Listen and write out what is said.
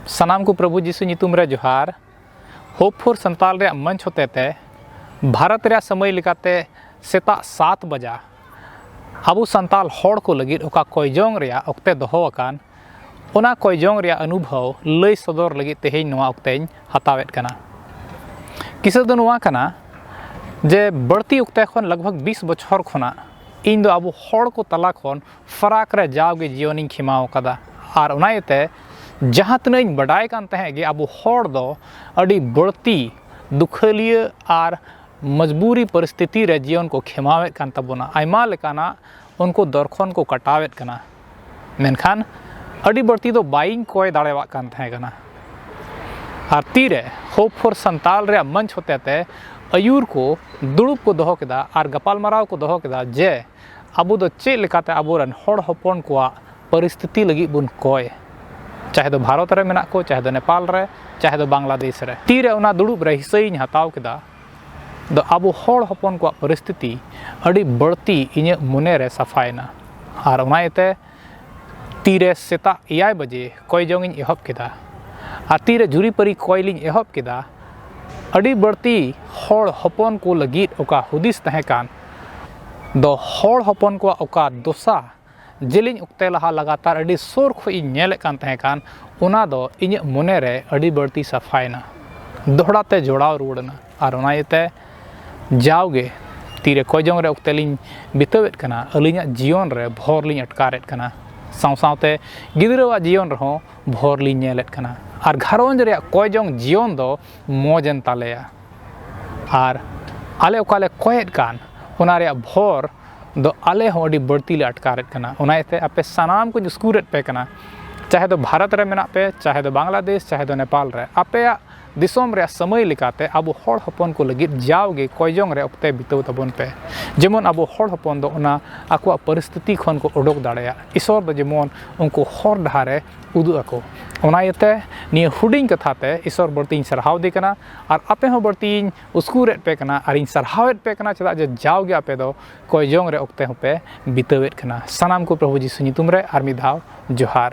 सानाम को प्रभु जीसु नितुम रे जोहार। होप फॉर संताल रे मंच होते थे भारत रे समय लेकाते सेता 7 बजा अबु संताल होड़ को लगी ओका कोयजोंग रे ओक्ते दोहो अकान ओना कोयजोंग रे अनुभव लय सदर लगी तेहेñ नोआ ओक्तेñ हतावेत कना। किसे दो नोआ कना जे बढ़ती ओक्ते खन लगभग 20 बछर खना इन दो अबु होड़ को तला खन फराक रे जावगे जीवनिñ खिमाव कदा आर ओनायते जहाँ तनाइन बडाय कान तहेगे अबु होड़ दो अडी बढ़ती दुखलिया आर मजबूरी परिस्थिति रे जीवन को खेमावेत कान तबोना आयमा लेकाना उनको दरखन को कटावेत कना मेनखान अडी बढ़ती दो बाइंग कोय दाड़ेवा कान तहे कना। आर तीरे होप फॉर संताल रे मंच होते ते अयूर को दुड़ुब को दोहो केदा आर गपालमाराव को दोहो केदा जे अबु दो चे लेकाते अबुरन होड़ हपन को परिस्थिति लगी बुन कोय चाहे तो भारत रे मेना को चाहे तो नेपाल रे चाहे तो बांग्लादेश रे तीरे उना दुड़ुब रे हिस्सेñ हताव केदा दो अबु होड़ हपन को परिस्थिति अड़ी बढ़ती इने मने रे सफायना आर उनायते तीरे सेता 6 बजे कोयजोंगिñ एहब केदा आर तीरे जुरी परी कोयलिñ एहब केदा अड़ी बढ़ती होड़ हपन को लगी ओका हुदिस तहे कान दो होड़ हपन को ओका दोसा जेलिñ उक्ते लहा लगातार अड़ी सोर खोई नेले कान तहे कान ओना दो इᱧ मने रे अड़ी बढ़ती सफायना दोहड़ाते जोड़ाव रुड़ना आर ओनायते जावगे तीरे कोयजोंग रे उक्ते लिñ बितावेत कना अलिña जीवन रे भोर लिñ अटकारेत कना साव सावते गिदरावा जीवन रहो भोर लिñ नेलेत कना आर घरवंज रे कोयजोंग जीवन दो मोजन तालेया आर आले ओकाले कोयेत कान ओना रे भोर दो आले हो अड़ी बढ़ती ले अटकारेत कना ओनायते आपे सानाम को स्कूरेत पे कना चाहे तो भारत रे मेना पे चाहे तो बांग्लादेश चाहे तो नेपाल रे आपे दिसोम रे समय लेकाते अबु होड़ हपन को लगी जावगे कोयजोंग रे ओक्ते बिताव तबन पे जेमन अबु होड़ हपन दो ओना आकुआ परिस्थिति खन को उडोक दाड़ेया ईश्वर दो जेमन उनको होड़ डहारे उदु आको ओनायते निया हुडिंग कथाते ईश्वर बढ़तीñ सरहाव दे कना आर आपे हो बढ़तीñ उस्कुरेत पे कना आर इन सरहावेत पे कना चदा जे जावगे आपे दो कोयजोंग रे ओक्ते होपे बितावेत कना। सानाम को प्रभु जीसु नितुम रे आर मिधाव जोहार।